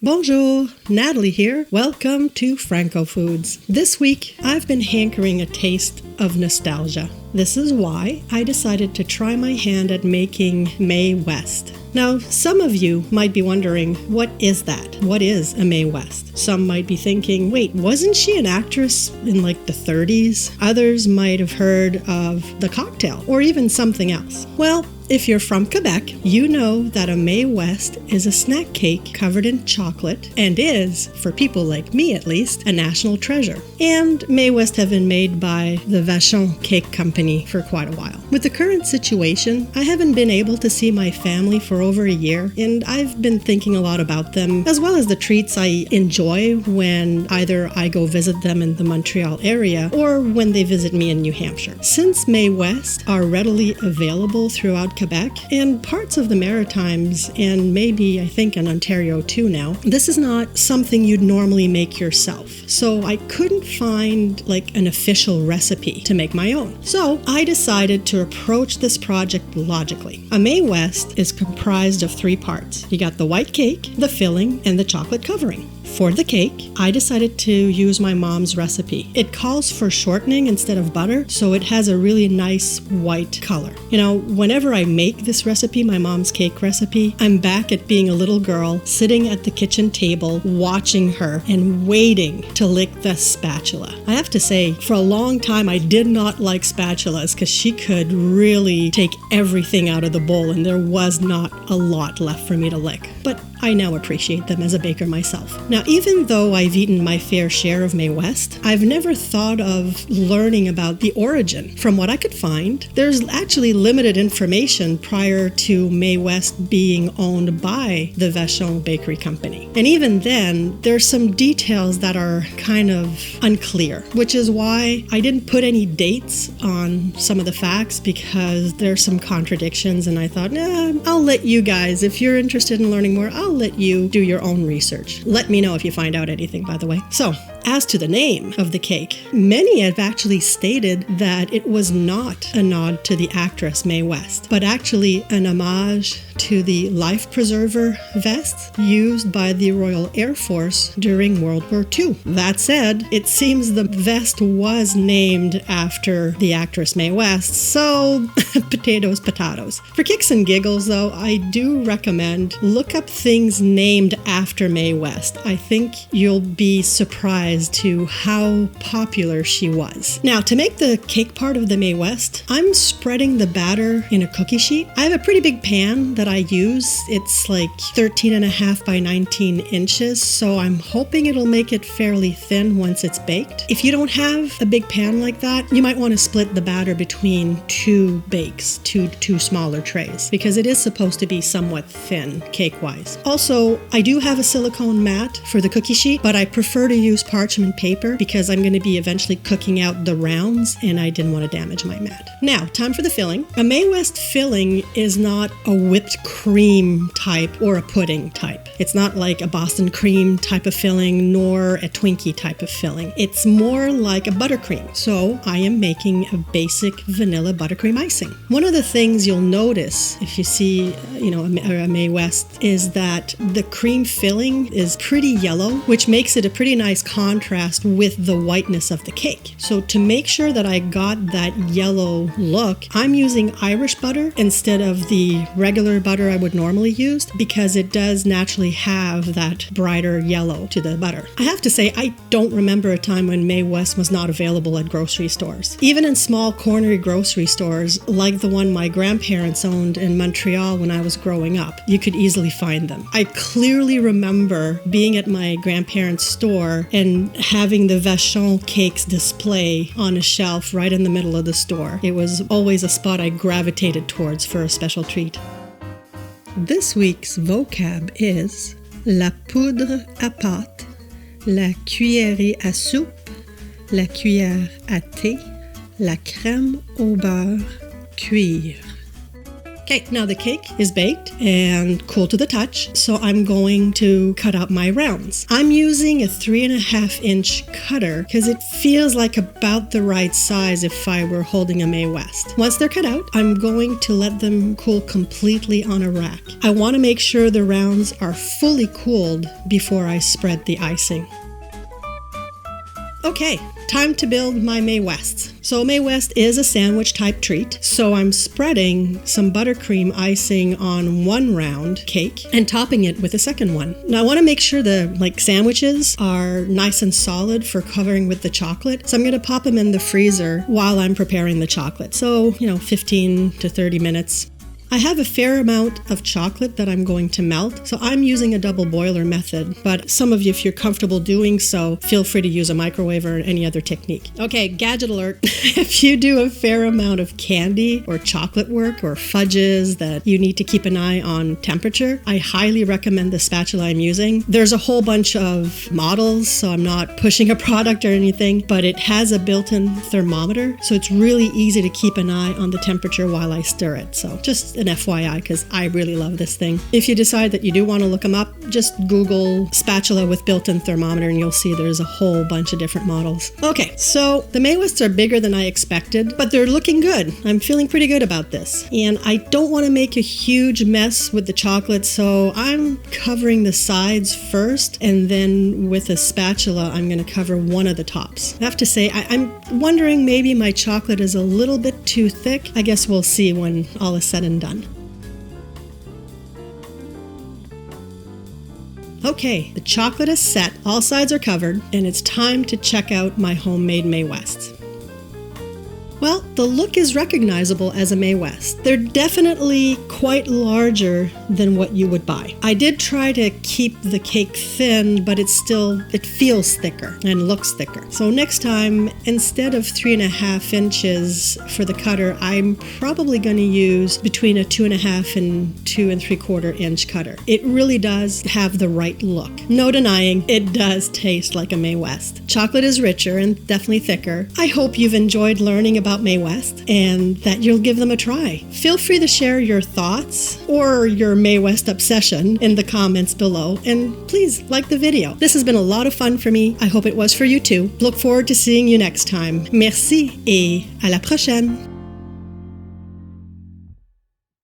Bonjour, Natalie here. Welcome to FrancoFoods. This week, I've been hankering a taste of nostalgia. This is why I decided to try my hand at making Mae West. Now, some of you might be wondering, what is that? What is a Mae West? Some might be thinking, wait, wasn't she an actress in like the 30s? Others might have heard of the cocktail or even something else. Well, if you're from Quebec, you know that a Mae West is a snack cake covered in chocolate and is, for people like me at least, a national treasure. And Mae West have been made by the Vachon Cake Company for quite a while. With the current situation, I haven't been able to see my family for over a year, and I've been thinking a lot about them, as well as the treats I enjoy when either I go visit them in the Montreal area or when they visit me in New Hampshire. Since Mae West are readily available throughout Quebec and parts of the Maritimes, and maybe I think in Ontario too now, this is not something you'd normally make yourself. So I couldn't find like an official recipe to make my own. So I decided to approach this project logically. A Mae West is comprised of 3 parts. You got the white cake, the filling, and the chocolate covering. For the cake, I decided to use my mom's recipe. It calls for shortening instead of butter, so it has a really nice white color. You know, whenever I make this recipe, my mom's cake recipe, I'm back at being a little girl sitting at the kitchen table watching her and waiting to lick the spatula. I have to say, for a long time, I did not like spatulas because she could really take everything out of the bowl and there was not a lot left for me to lick. But I now appreciate them as a baker myself. Now, even though I've eaten my fair share of Mae West, I've never thought of learning about the origin. From what I could find, there's actually limited information prior to Mae West being owned by the Vachon Bakery Company. And even then, there's some details that are kind of unclear, which is why I didn't put any dates on some of the facts because there's some contradictions, and I thought, I'll let you guys, if you're interested in learning more, I'll let you do your own research. Let me know if you find out anything, by the way. So, as to the name of the cake, many have actually stated that it was not a nod to the actress Mae West, but actually an homage to the life preserver vest used by the Royal Air Force during World War II. That said, it seems the vest was named after the actress Mae West, so potatoes. For kicks and giggles, though, I do recommend look up things named after Mae West. I think you'll be surprised to how popular she was. Now, to make the cake part of the Mae West, I'm spreading the batter in a cookie sheet. I have a pretty big pan that I use. It's like 13.5 by 19 inches, so I'm hoping it'll make it fairly thin once it's baked. If you don't have a big pan like that, you might want to split the batter between 2 bakes, two smaller trays, because it is supposed to be somewhat thin cake-wise. Also, I do have a silicone mat for the cookie sheet, but I prefer to use parchment paper because I'm going to be eventually cooking out the rounds and I didn't want to damage my mat. Now, time for the filling. A Mae West filling is not a whipped cream type or a pudding type. It's not like a Boston cream type of filling nor a Twinkie type of filling. It's more like a buttercream. So I am making a basic vanilla buttercream icing. One of the things you'll notice if you see, a Mae West is that the cream filling is pretty yellow, which makes it a pretty nice contrast with the whiteness of the cake. So to make sure that I got that yellow look, I'm using Irish butter instead of the regular butter I would normally use because it does naturally have that brighter yellow to the butter. I have to say, I don't remember a time when Mae West was not available at grocery stores. Even in small corner grocery stores like the one my grandparents owned in Montreal when I was growing up, you could easily find them. I clearly remember being at my grandparents' store and having the Vachon cakes display on a shelf right in the middle of the store. It was always a spot I gravitated towards for a special treat. This week's vocab is la poudre à pâte, la cuillerée à soupe, la cuillère à thé, la crème au beurre, cuire. Okay, now the cake is baked and cool to the touch, so I'm going to cut out my rounds. I'm using a 3.5-inch cutter because it feels like about the right size if I were holding a Mae West. Once they're cut out, I'm going to let them cool completely on a rack. I want to make sure the rounds are fully cooled before I spread the icing. Okay, time to build my Mae Wests. So Mae West is a sandwich type treat, so I'm spreading some buttercream icing on one round cake and topping it with a second one. Now I want to make sure the sandwiches are nice and solid for covering with the chocolate, so I'm going to pop them in the freezer while I'm preparing the chocolate. So, 15 to 30 minutes. I have a fair amount of chocolate that I'm going to melt, so I'm using a double boiler method, but some of you, if you're comfortable doing so, feel free to use a microwave or any other technique. Okay, gadget alert. If you do a fair amount of candy or chocolate work or fudges that you need to keep an eye on temperature, I highly recommend the spatula I'm using. There's a whole bunch of models, so I'm not pushing a product or anything, but it has a built-in thermometer, so it's really easy to keep an eye on the temperature while I stir it. So just an FYI, because I really love this thing. If you decide that you do want to look them up, just Google spatula with built-in thermometer and you'll see there's a whole bunch of different models. Okay, so the Mae Wests are bigger than I expected, but they're looking good. I'm feeling pretty good about this. And I don't want to make a huge mess with the chocolate, so I'm covering the sides first, and then with a spatula, I'm going to cover one of the tops. I have to say, I'm wondering maybe my chocolate is a little bit too thick. I guess we'll see when all is said and done. Okay, the chocolate is set, all sides are covered, and it's time to check out my homemade Mae Wests. Well, the look is recognizable as a Mae West. They're definitely quite larger than what you would buy. I did try to keep the cake thin, but it feels thicker and looks thicker. So next time, instead of 3.5 inches for the cutter, I'm probably going to use between a 2.5 and 2.75 inch cutter. It really does have the right look. No denying, it does taste like a Mae West. Chocolate is richer and definitely thicker. I hope you've enjoyed learning about Mae West and that you'll give them a try. Feel free to share your thoughts or your Mae West obsession in the comments below, and please like the video. This has been a lot of fun for me. I hope it was for you too. Look forward to seeing you next time. Merci et à la prochaine.